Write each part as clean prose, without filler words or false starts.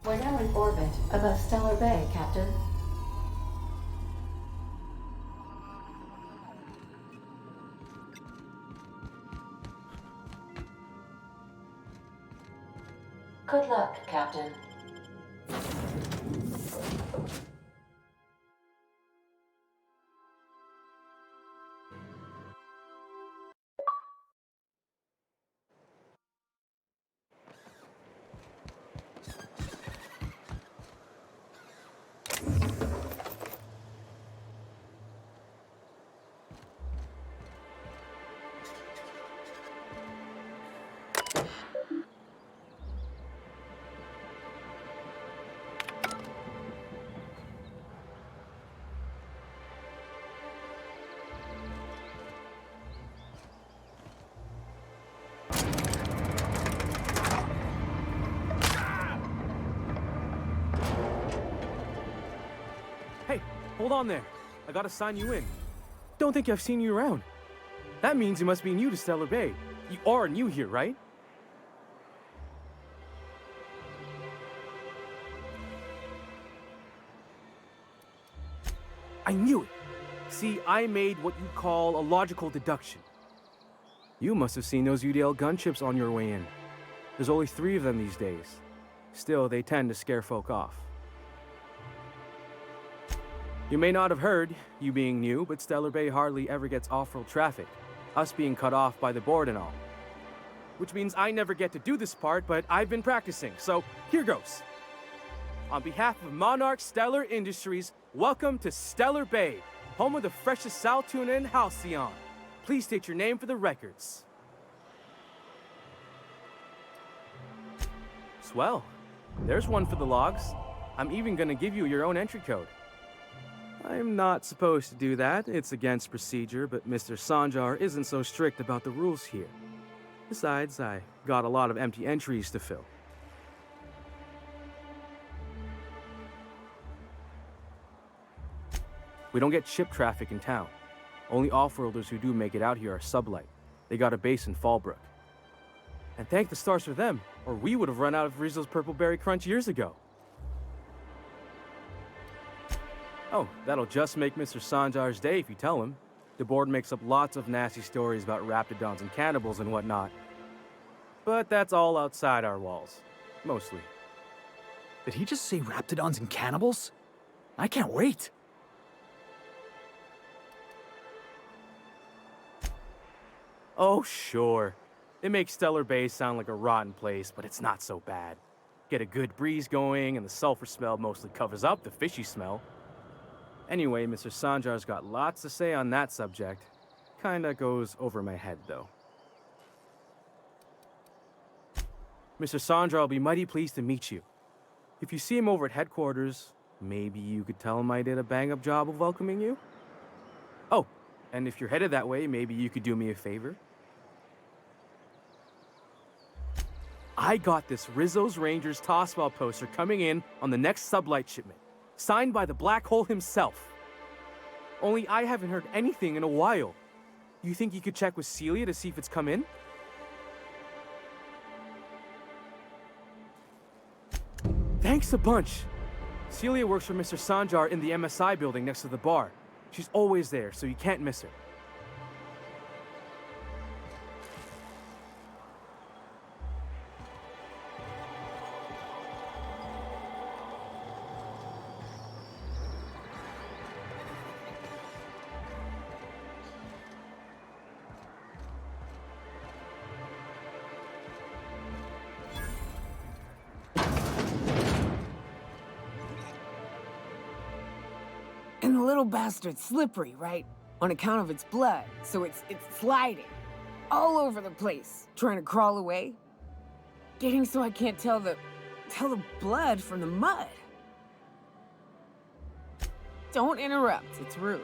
We're now in orbit above Stellar Bay, Captain. Good luck, Captain. Hey, hold on there. I gotta sign you in. Don't think I've seen you around. That means you must be new to Stellar Bay. You are new here, right? I knew it. See, I made what you call a logical deduction. You must have seen those UDL gunships on your way in. There's only 3 of them these days. Still, they tend to scare folk off. You may not have heard, you being new, but Stellar Bay hardly ever gets off-road traffic, us being cut off by the board and all. Which means I never get to do this part, but I've been practicing, so here goes. On behalf of Monarch Stellar Industries, welcome to Stellar Bay, home of the freshest sal tuna in Halcyon. Please state your name for the records. Swell. There's one for the logs. I'm even gonna give you your own entry code. I'm not supposed to do that. It's against procedure, but Mr. Sanjar isn't so strict about the rules here. Besides, I got a lot of empty entries to fill. We don't get ship traffic in town. Only off-worlders who do make it out here are sublight. They got a base in Fallbrook. And thank the stars for them, or we would have run out of Rizzo's Purple Berry Crunch years ago. Oh, that'll just make Mr. Sanjar's day if you tell him. The board makes up lots of nasty stories about raptidons and cannibals and whatnot. But that's all outside our walls. Mostly. Did he just say raptidons and cannibals? I can't wait. Oh, sure. It makes Stellar Bay sound like a rotten place, but it's not so bad. Get a good breeze going, and the sulfur smell mostly covers up the fishy smell. Anyway, Mr. Sanjar's got lots to say on that subject. Kinda goes over my head, though. Mr. Sanjar will be mighty pleased to meet you. If you see him over at headquarters, maybe you could tell him I did a bang-up job of welcoming you? Oh, and if you're headed that way, maybe you could do me a favor? I got this Rizzo's Rangers tossball poster coming in on the next sublight shipment. Signed by the Black Hole himself. Only I haven't heard anything in a while. You think you could check with Celia to see if it's come in? Thanks a bunch. Celia works for Mr. Sanjar in the MSI building next to the bar. She's always there, so you can't miss her. And the little bastard's slippery, right? On account of its blood, so it's sliding. All over the place, trying to crawl away. Getting so I can't tell the blood from the mud. Don't interrupt, it's rude.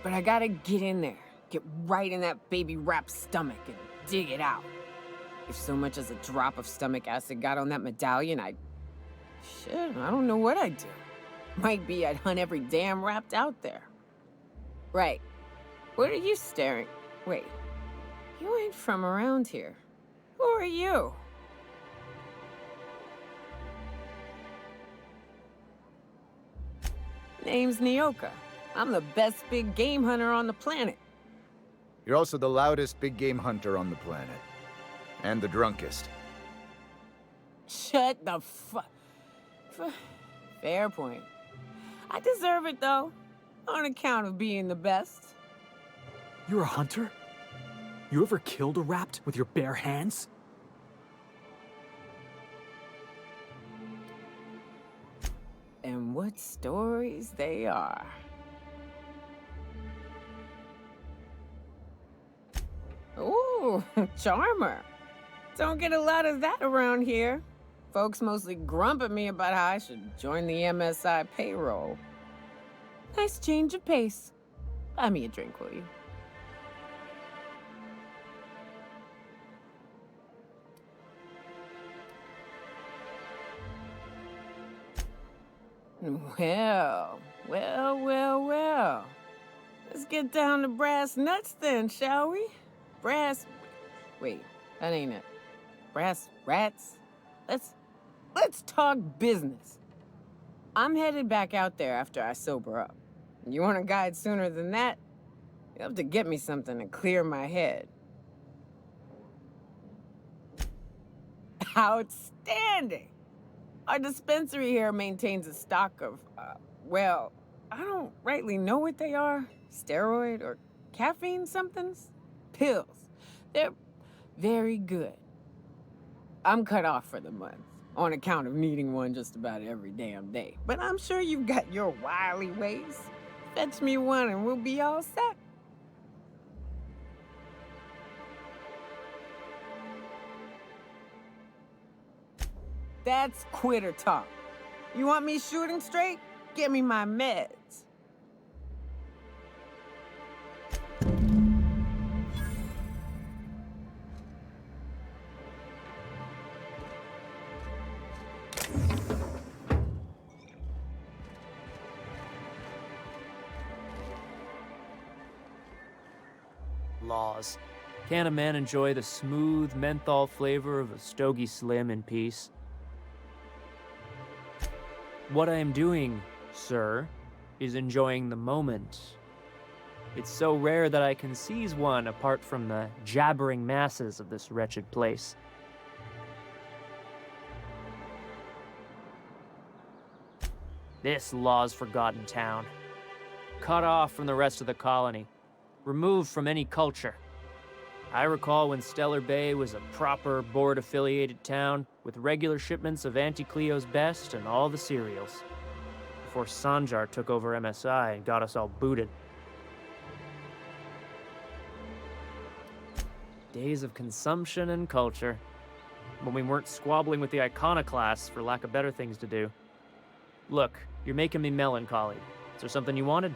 But I gotta get in there, get right in that baby rap's stomach and dig it out. If so much as a drop of stomach acid got on that medallion, shit, I don't know what I'd do. Might be I'd hunt every damn rapt out there. Right. What are you staring? Wait. You ain't from around here. Who are you? Name's Nyoka. I'm the best big game hunter on the planet. You're also the loudest big game hunter on the planet. And the drunkest. Shut the Fair point. I deserve it, though, on account of being the best. You're a hunter? You ever killed a rapt with your bare hands? And what stories they are. Ooh, charmer. Don't get a lot of that around here. Folks mostly grump at me about how I should join the MSI payroll. Nice change of pace. Buy me a drink, will you? Well. Let's get down to brass nuts then, shall we? Wait, that ain't it. Brass rats? Let's talk business. I'm headed back out there after I sober up. You want a guide sooner than that? You have to get me something to clear my head. Outstanding! Our dispensary here maintains a stock of, well, I don't rightly know what they are. Steroid or caffeine somethings? Pills. They're very good. I'm cut off for the month, on account of needing one just about every damn day. But I'm sure you've got your wily ways. Fetch me one and we'll be all set. That's quitter talk. You want me shooting straight? Give me my meds. Laws. Can a man enjoy the smooth menthol flavor of a Stogie Slim in peace? What I am doing, sir, is enjoying the moment. It's so rare that I can seize one apart from the jabbering masses of this wretched place. This law's forgotten town. Cut off from the rest of the colony. Removed from any culture. I recall when Stellar Bay was a proper board-affiliated town with regular shipments of Auntie Cleo's best and all the cereals. Before Sanjar took over MSI and got us all booted. Days of consumption and culture. When we weren't squabbling with the iconoclasts for lack of better things to do. Look, you're making me melancholy. Is there something you wanted?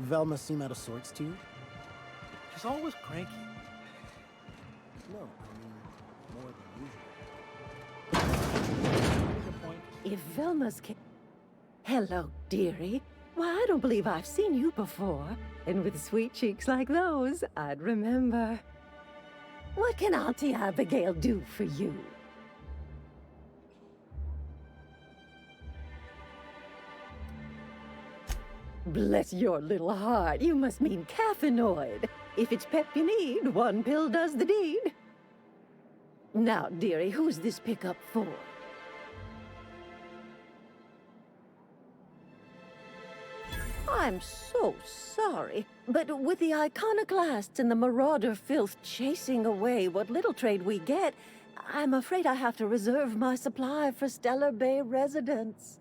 Velma seem out of sorts to you? She's always cranky. No, I mean, more than usual. If Velma's Hello, dearie. Why, I don't believe I've seen you before. And with sweet cheeks like those, I'd remember. What can Auntie Abigail do for you? Bless your little heart, you must mean caffeinoid. If it's pep you need, one pill does the deed. Now, dearie, who's this pickup for? I'm so sorry, but with the iconoclasts and the marauder filth chasing away what little trade we get, I'm afraid I have to reserve my supply for Stellar Bay residents.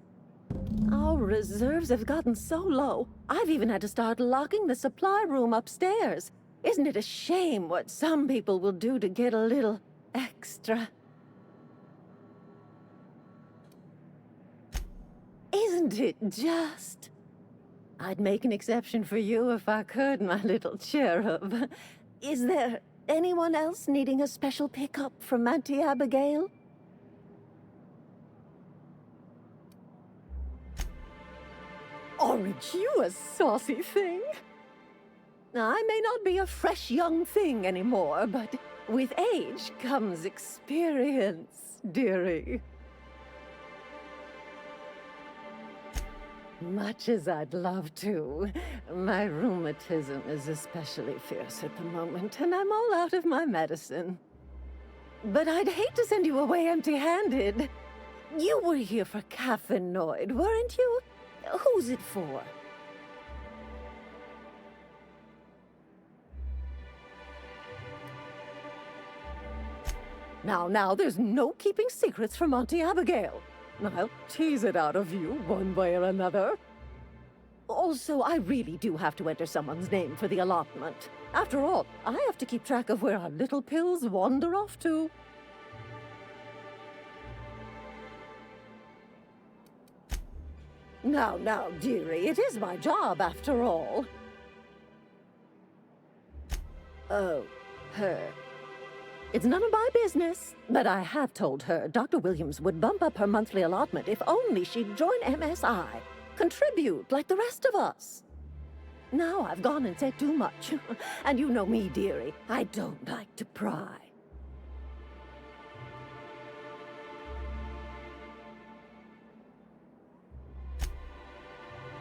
Our reserves have gotten so low, I've even had to start locking the supply room upstairs. Isn't it a shame what some people will do to get a little extra? Isn't it just? I'd make an exception for you if I could, my little cherub. Is there anyone else needing a special pickup from Auntie Abigail? Aren't you a saucy thing? I may not be a fresh young thing anymore, but with age comes experience, dearie. Much as I'd love to, my rheumatism is especially fierce at the moment, and I'm all out of my medicine. But I'd hate to send you away empty-handed. You were here for caffeinoid, weren't you? Who's it for? Now, there's no keeping secrets from Auntie Abigail. I'll tease it out of you one way or another. Also, I really do have to enter someone's name for the allotment. After all, I have to keep track of where our little pills wander off to. Now, dearie, it is my job after all. Oh, her. It's none of my business, but I have told her Dr. Williams would bump up her monthly allotment if only she'd join MSI. Contribute like the rest of us. Now I've gone and said too much. And you know me, dearie. I don't like to pry.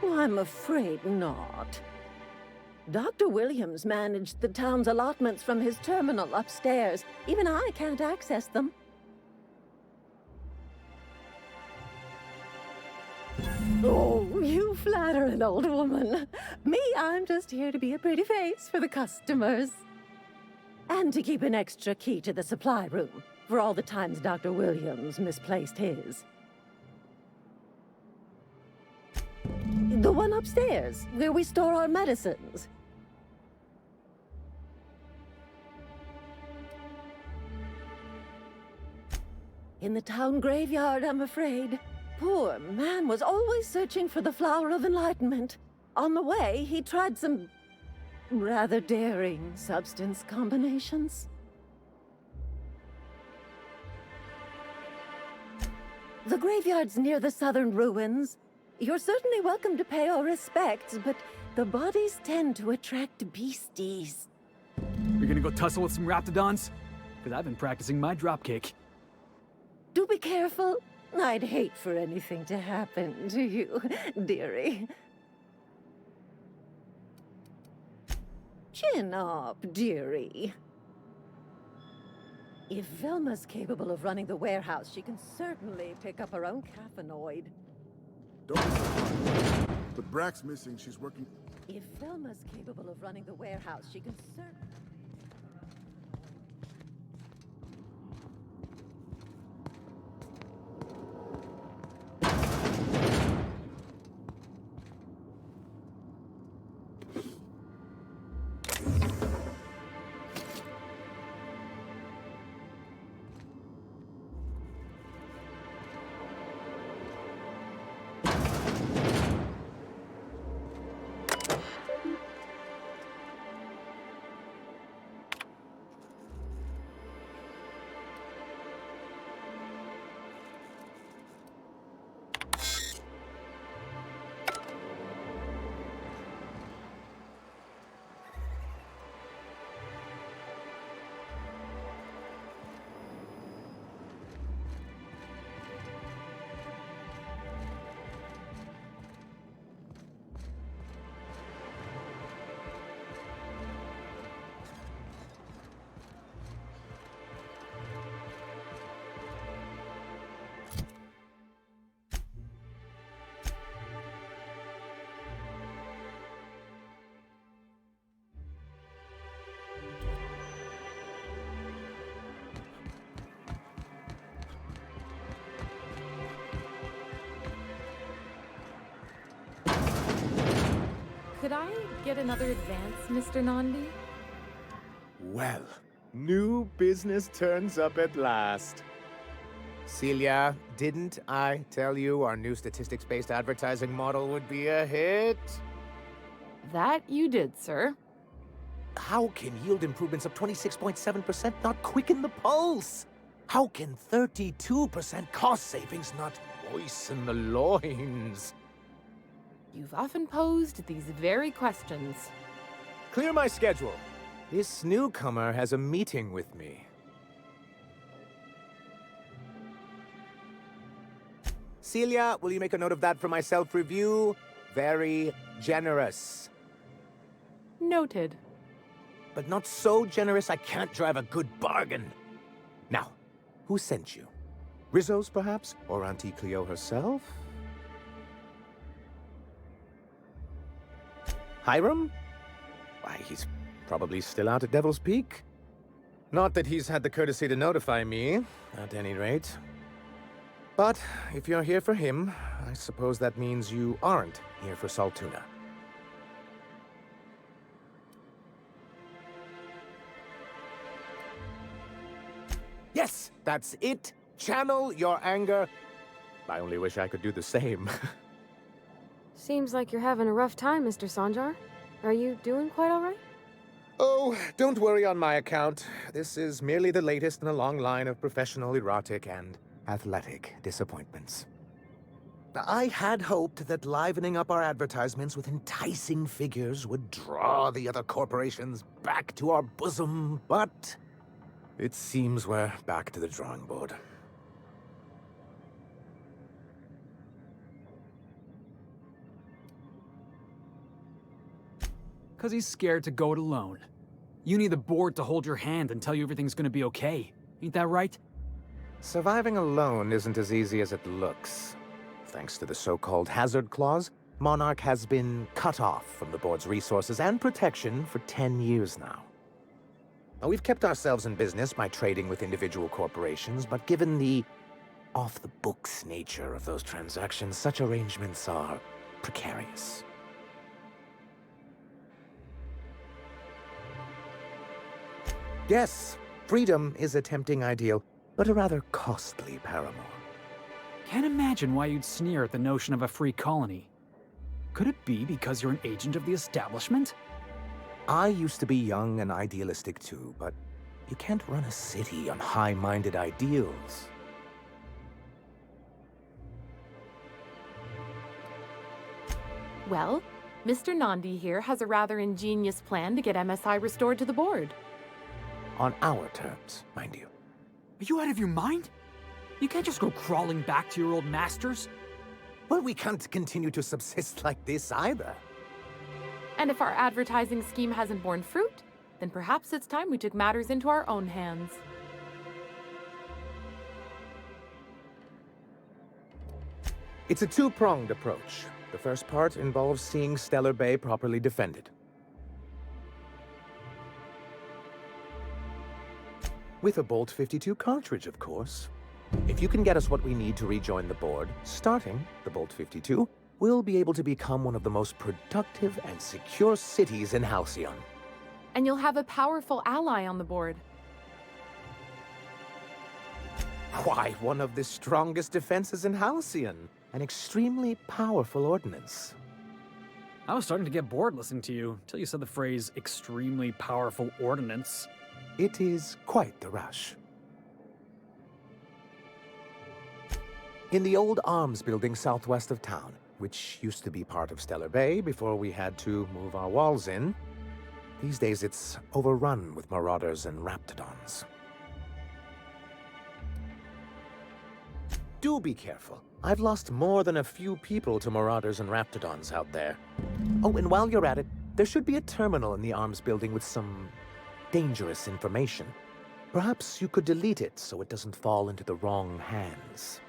I'm afraid not. Dr. Williams managed the town's allotments from his terminal upstairs. Even I can't access them. Oh, you flatter an old woman. Me, I'm just here to be a pretty face for the customers. And to keep an extra key to the supply room, for all the times Dr. Williams misplaced his. The one upstairs, where we store our medicines. In the town graveyard, I'm afraid. Poor man was always searching for the flower of enlightenment. On the way, he tried some rather daring substance combinations. The graveyard's near the southern ruins. You're certainly welcome to pay our respects, but the bodies tend to attract beasties. You're gonna go tussle with some raptidons? Because I've been practicing my dropkick. Do be careful. I'd hate for anything to happen to you, dearie. Chin up, dearie. If Velma's capable of running the warehouse, she can certainly pick up her own caffeinoid. Don't be surprised. With Brax missing, she's working. If Velma's capable of running the warehouse, she can certainly... Could I get another advance, Mr. Nandi? Well, new business turns up at last. Celia, didn't I tell you our new statistics-based advertising model would be a hit? That you did, sir. How can yield improvements of 26.7% not quicken the pulse? How can 32% cost savings not moisten the loins? You've often posed these very questions. Clear my schedule. This newcomer has a meeting with me. Celia, will you make a note of that for my self-review? Very generous. Noted. But not so generous I can't drive a good bargain. Now, who sent you? Rizzo's, perhaps? Or Auntie Cleo herself? Hiram? Why, he's probably still out at Devil's Peak. Not that he's had the courtesy to notify me, at any rate. But if you're here for him, I suppose that means you aren't here for Saltuna. Yes, that's it. Channel your anger. I only wish I could do the same. Seems like you're having a rough time, Mr. Sanjar. Are you doing quite all right? Oh, don't worry on my account. This is merely the latest in a long line of professional erotic and athletic disappointments. I had hoped that livening up our advertisements with enticing figures would draw the other corporations back to our bosom, but it seems we're back to the drawing board. Because he's scared to go it alone. You need the board to hold your hand and tell you everything's gonna be okay. Ain't that right? Surviving alone isn't as easy as it looks. Thanks to the so-called hazard clause, Monarch has been cut off from the board's resources and protection for 10 years now. Now, we've kept ourselves in business by trading with individual corporations, but given the off-the-books nature of those transactions, such arrangements are precarious. Yes, freedom is a tempting ideal, but a rather costly paramour. Can't imagine why you'd sneer at the notion of a free colony. Could it be because you're an agent of the establishment? I used to be young and idealistic too, but you can't run a city on high-minded ideals. Well, Mr. Nandi here has a rather ingenious plan to get MSI restored to the board. On our terms, mind you. Are you out of your mind? You can't just go crawling back to your old masters. Well, we can't continue to subsist like this either. And if our advertising scheme hasn't borne fruit, then perhaps it's time we took matters into our own hands. It's a two-pronged approach. The first part involves seeing Stellar Bay properly defended. With a Bolt 52 cartridge, of course. If you can get us what we need to rejoin the board, starting the Bolt 52, we'll be able to become one of the most productive and secure cities in Halcyon. And you'll have a powerful ally on the board. Why, one of the strongest defenses in Halcyon. An extremely powerful ordnance. I was starting to get bored listening to you, till you said the phrase, extremely powerful ordnance. It is quite the rush. In the old arms building southwest of town, which used to be part of Stellar Bay before we had to move our walls in, these days it's overrun with marauders and raptidons. Do be careful. I've lost more than a few people to marauders and raptidons out there. Oh, and while you're at it, there should be a terminal in the arms building with some dangerous information. Perhaps you could delete it so it doesn't fall into the wrong hands.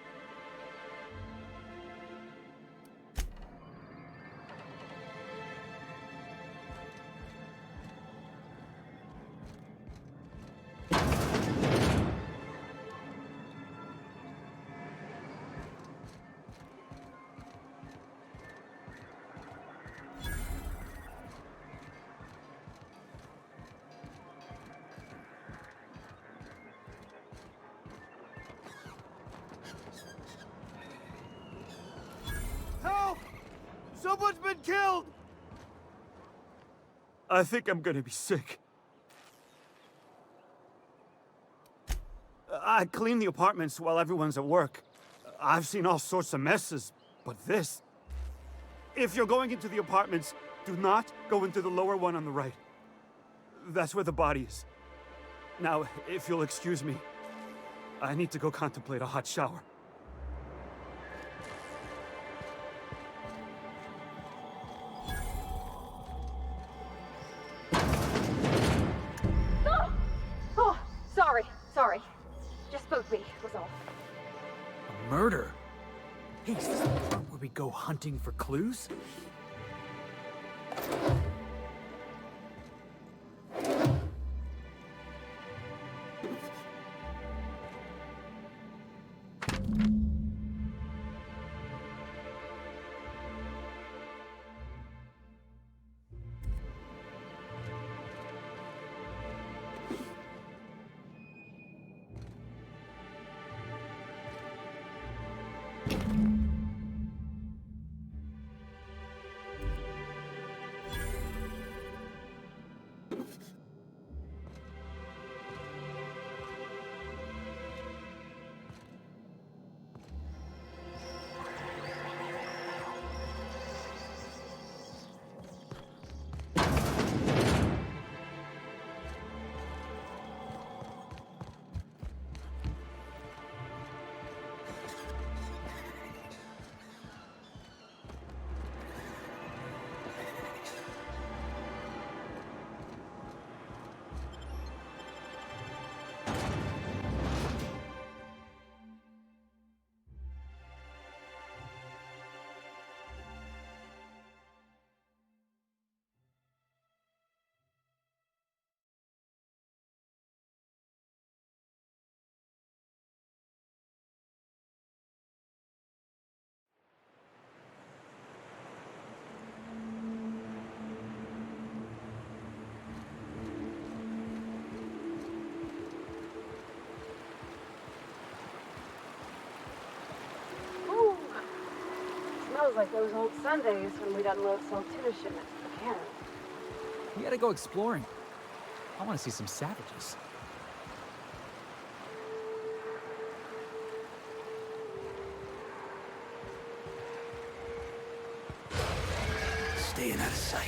Help! Someone's been killed! I think I'm gonna be sick. I clean the apartments while everyone's at work. I've seen all sorts of messes, but this... If you're going into the apartments, do not go into the lower one on the right. That's where the body is. Now, if you'll excuse me, I need to go contemplate a hot shower. Oh, sorry. Just spooked me, was all. A murder? Hey, is this the part where we go hunting for clues? Smells like those old Sundays when we'd unload some tuna shipments to Canada. We gotta go exploring. I wanna see some savages. Staying out of sight.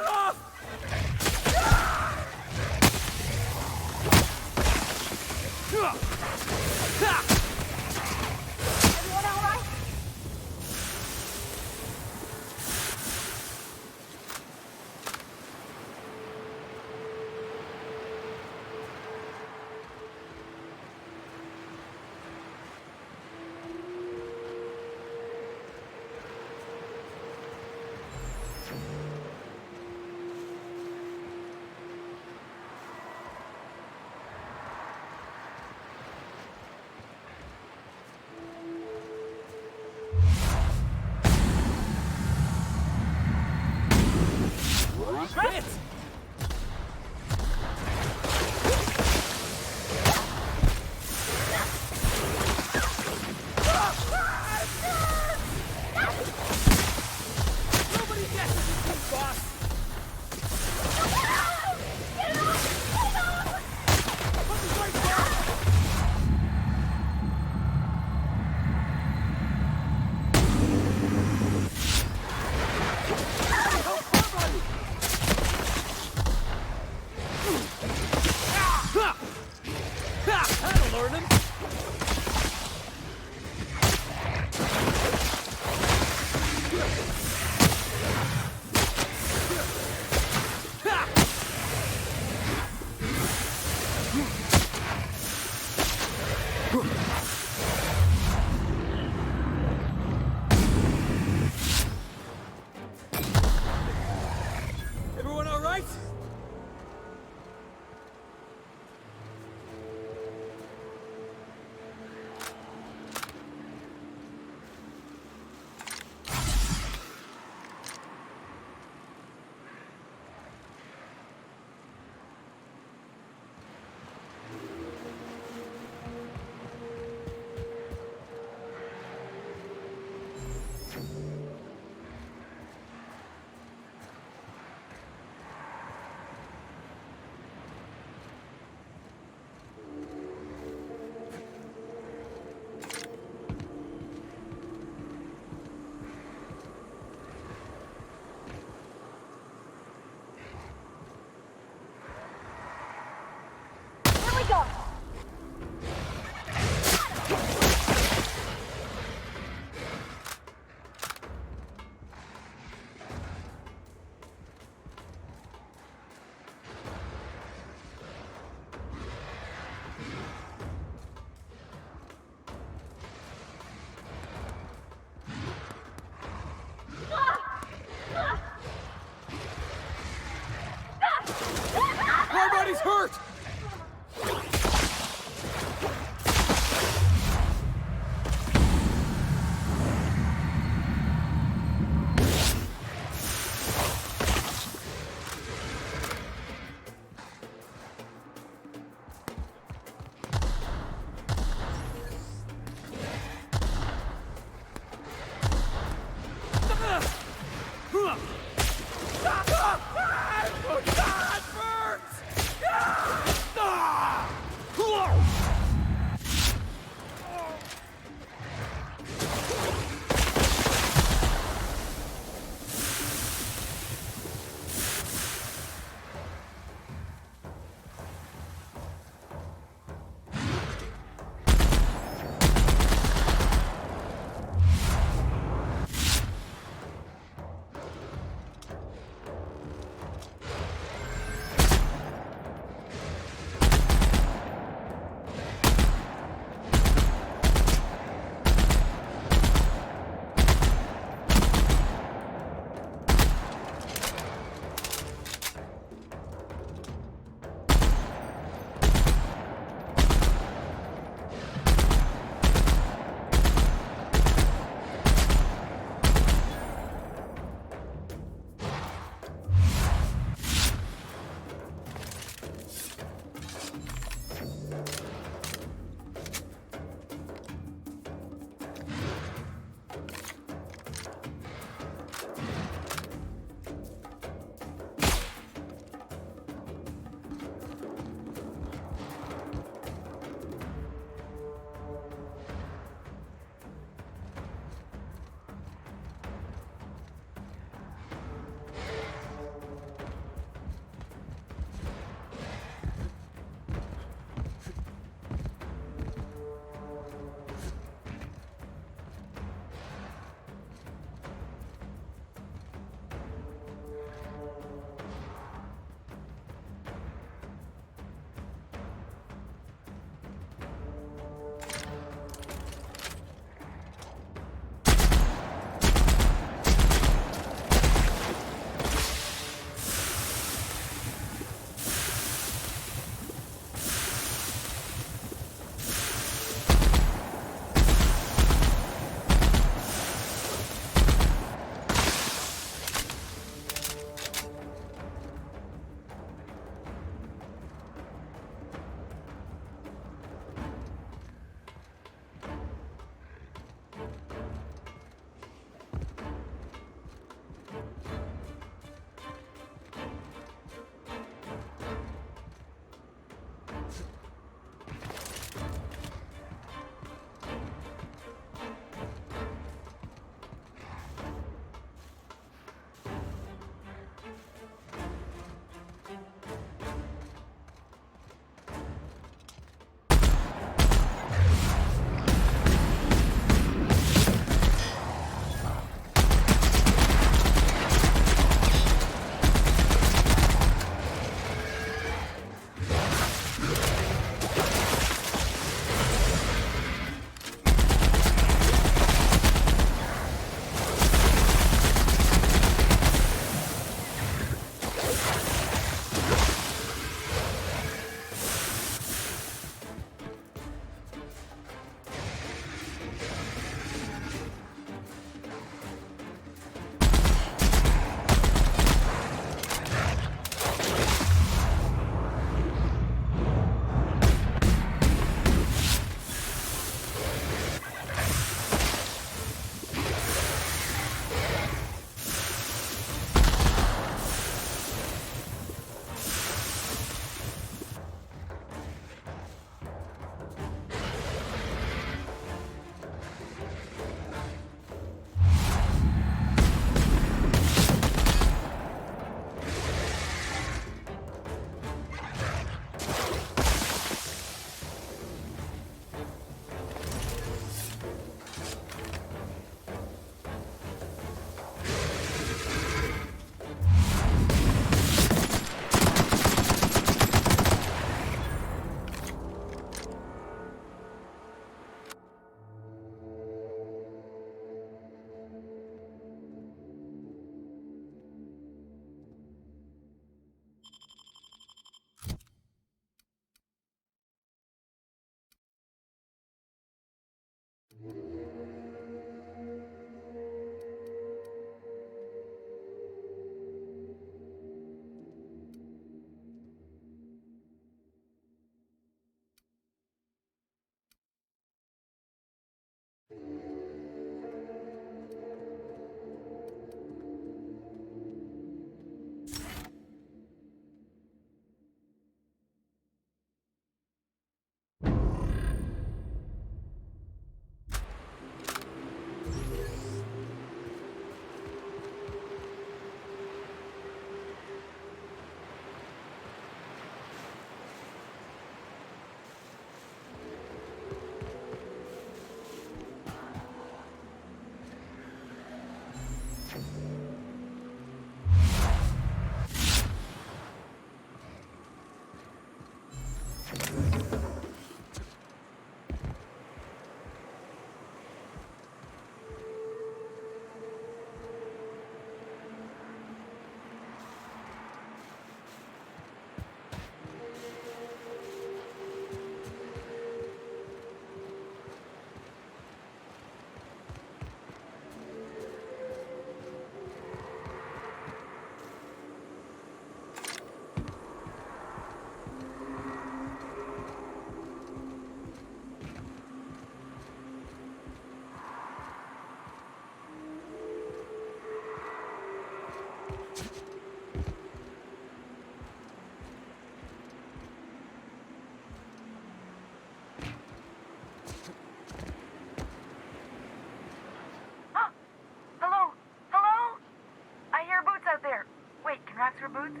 your boots?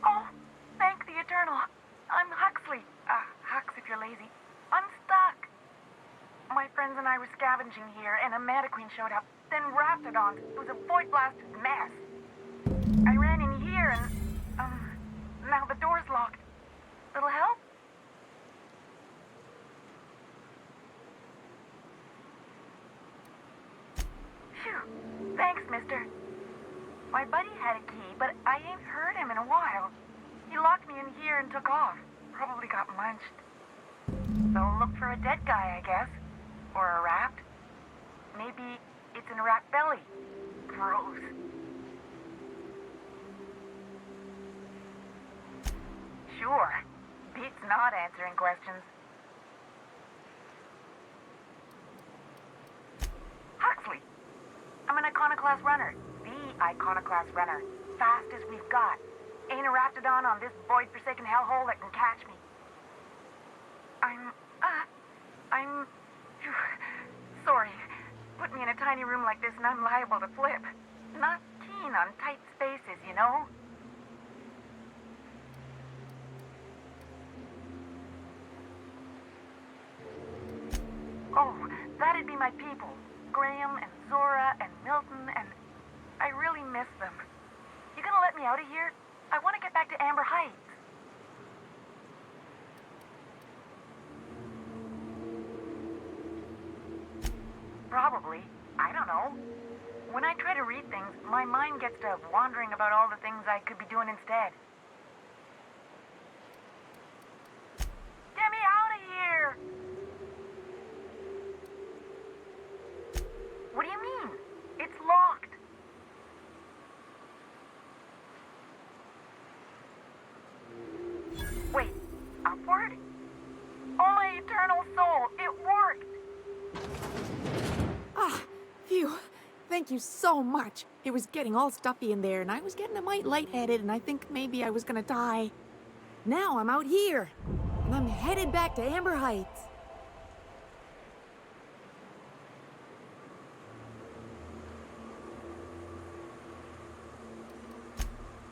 Oh, thank the Eternal. I'm Huxley. Hux if you're lazy. I'm stuck. My friends and I were scavenging here, and a Mantiqueen showed up. Then Raptidons. It was a void-blasted mess. I ran in here and, now the door's locked. Little help? Phew. Thanks, mister. My buddy had a key, but I ain't heard him in a while. He locked me in here and took off. Probably got munched. So look for a dead guy, I guess. Or a rat. Maybe it's in a rat belly. Gross. Sure. Beats not answering questions. Huxley. I'm an Iconoclast runner. The Iconoclast runner. Fastest we've got. Ain't a Raptidon on this void-forsaken hellhole that can catch me. I'm... Sorry. Put me in a tiny room like this and I'm liable to flip. Not keen on tight spaces, you know? Oh, that'd be my people. Graham and Zora and Milton and... I really miss them. You gonna let me out of here? I want to get back to Amber Heights. Probably. I don't know. When I try to read things, my mind gets to wandering about all the things I could be doing instead. Get me out of here! What do you mean? It's locked. Wait, upward? Oh, my eternal soul, it worked! Ah, phew. Thank you so much. It was getting all stuffy in there, and I was getting a mite lightheaded, and I think maybe I was gonna die. Now I'm out here, and I'm headed back to Amber Heights.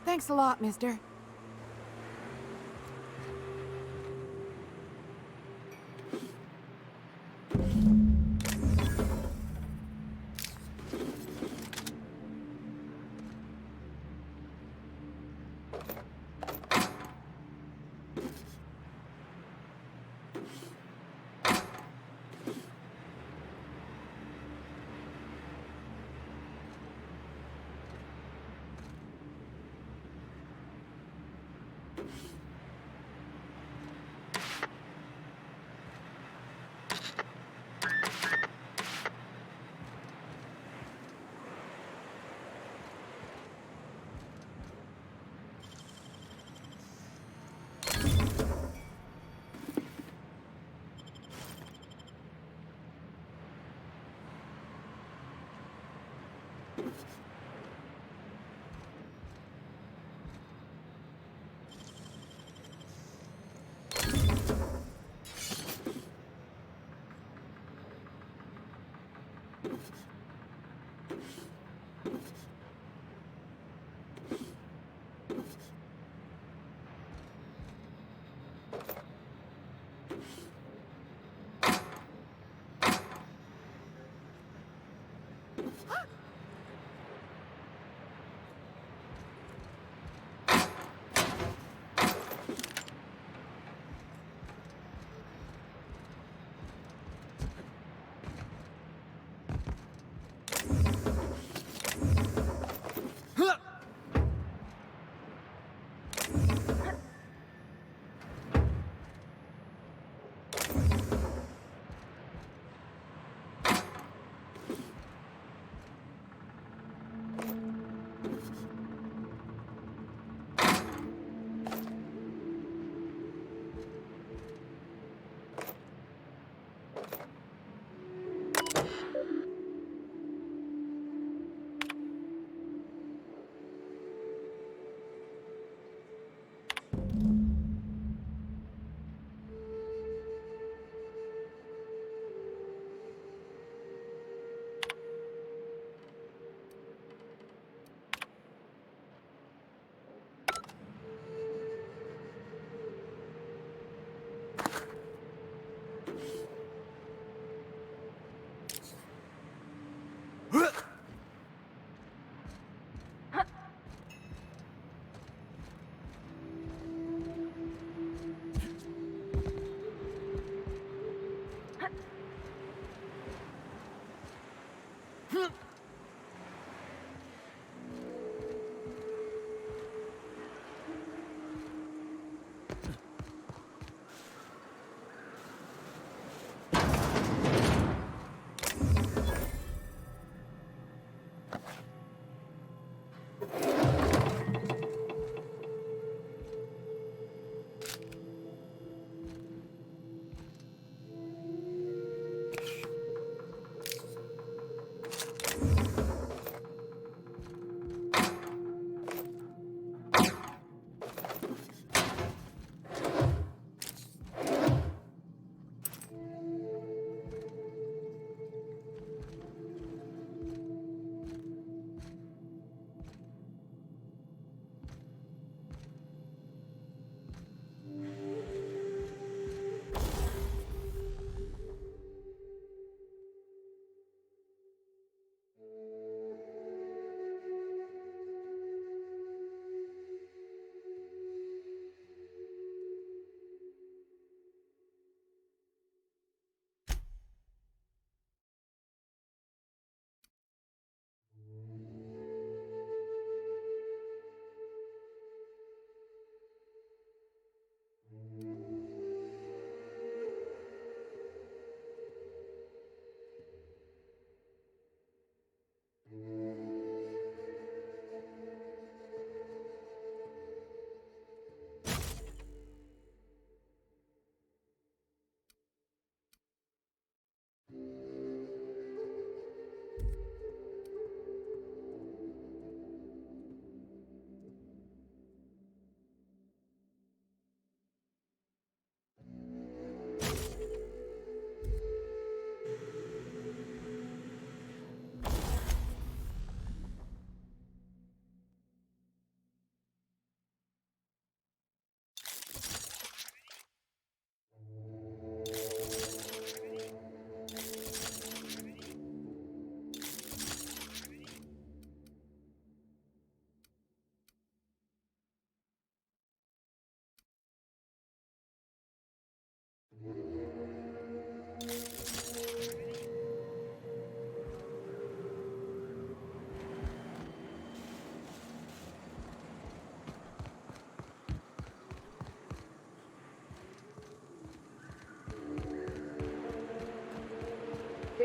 Thanks a lot, mister.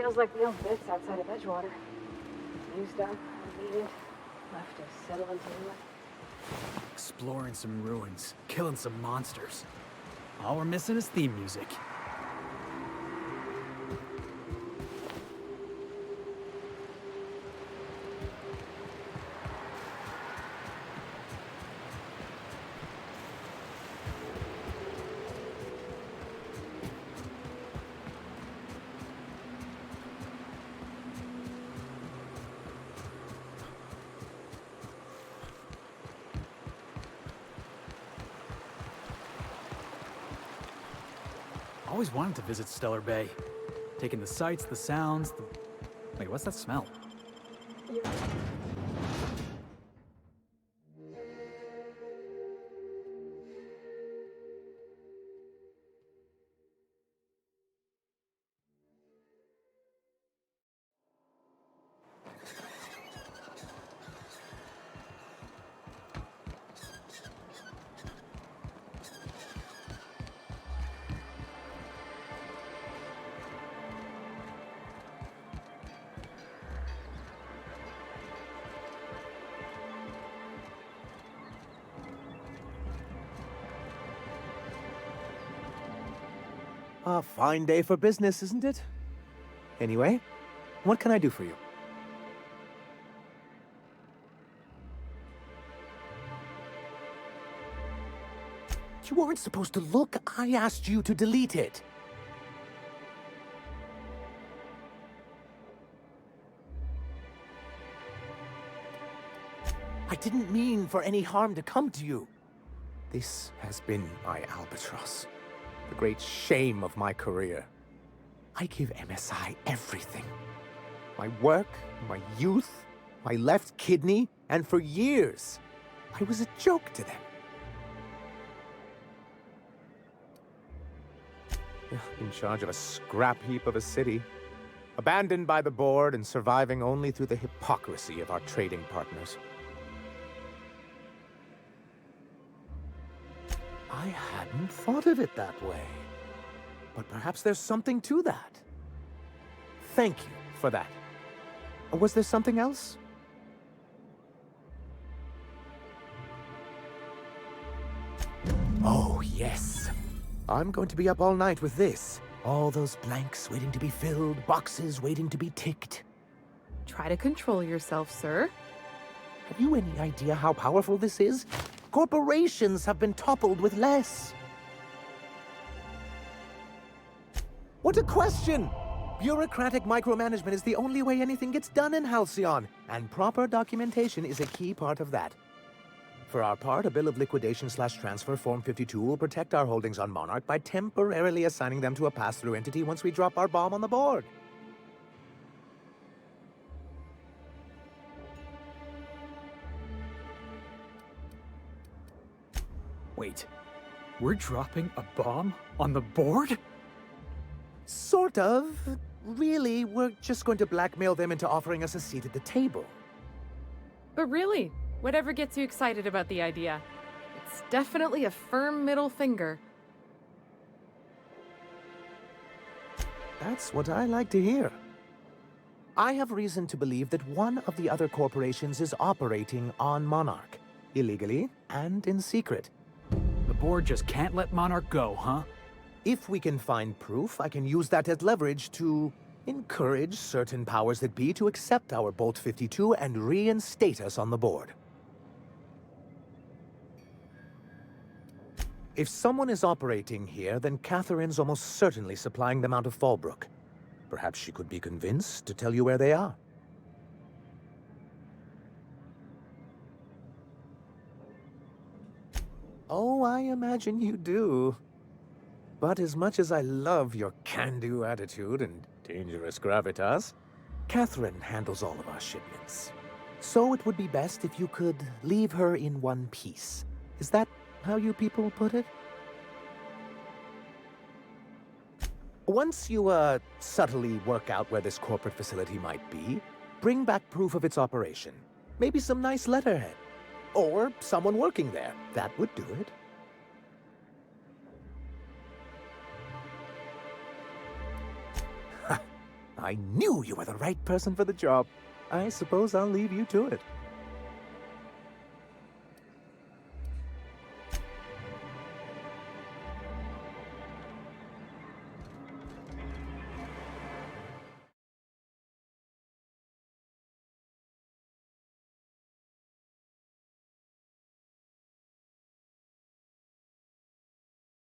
Feels like the old bits outside of Edgewater. Used up, unneeded, left to settle into life. Exploring some ruins, killing some monsters. All we're missing is theme music. Always wanted to visit Stellar Bay. Taking the sights, the sounds, the... Wait, what's that smell? A fine day for business, isn't it? Anyway, what can I do for you? You weren't supposed to look. I asked you to delete it. I didn't mean for any harm to come to you. This has been my albatross. The great shame of my career. I give MSI everything. My work, my youth, my left kidney, and for years, I was a joke to them. In charge of a scrap heap of a city, abandoned by the board and surviving only through the hypocrisy of our trading partners. I hadn't thought of it that way. But perhaps there's something to that. Thank you for that. Was there something else? Oh, yes. I'm going to be up all night with this. All those blanks waiting to be filled, boxes waiting to be ticked. Try to control yourself, sir. Have you any idea how powerful this is? Corporations have been toppled with less. What a question! Bureaucratic micromanagement is the only way anything gets done in Halcyon, and proper documentation is a key part of that. For our part, a bill of liquidation/transfer Form 52 will protect our holdings on Monarch by temporarily assigning them to a pass-through entity once we drop our bomb on the board. Wait, we're dropping a bomb on the board? Sort of. Really, we're just going to blackmail them into offering us a seat at the table. But really, whatever gets you excited about the idea, it's definitely a firm middle finger. That's what I like to hear. I have reason to believe that one of the other corporations is operating on Monarch, illegally and in secret. The board just can't let Monarch go, huh? If we can find proof, I can use that as leverage to encourage certain powers that be to accept our Bolt 52 and reinstate us on the board. If someone is operating here, then Catherine's almost certainly supplying them out of Fallbrook. Perhaps she could be convinced to tell you where they are. Oh, I imagine you do. But as much as I love your can-do attitude and dangerous gravitas, Catherine handles all of our shipments. So it would be best if you could leave her in one piece. Is that how you people put it? Once you, subtly work out where this corporate facility might be, bring back proof of its operation. Maybe some nice letterhead. Or someone working there. That would do it. I knew you were the right person for the job. I suppose I'll leave you to it.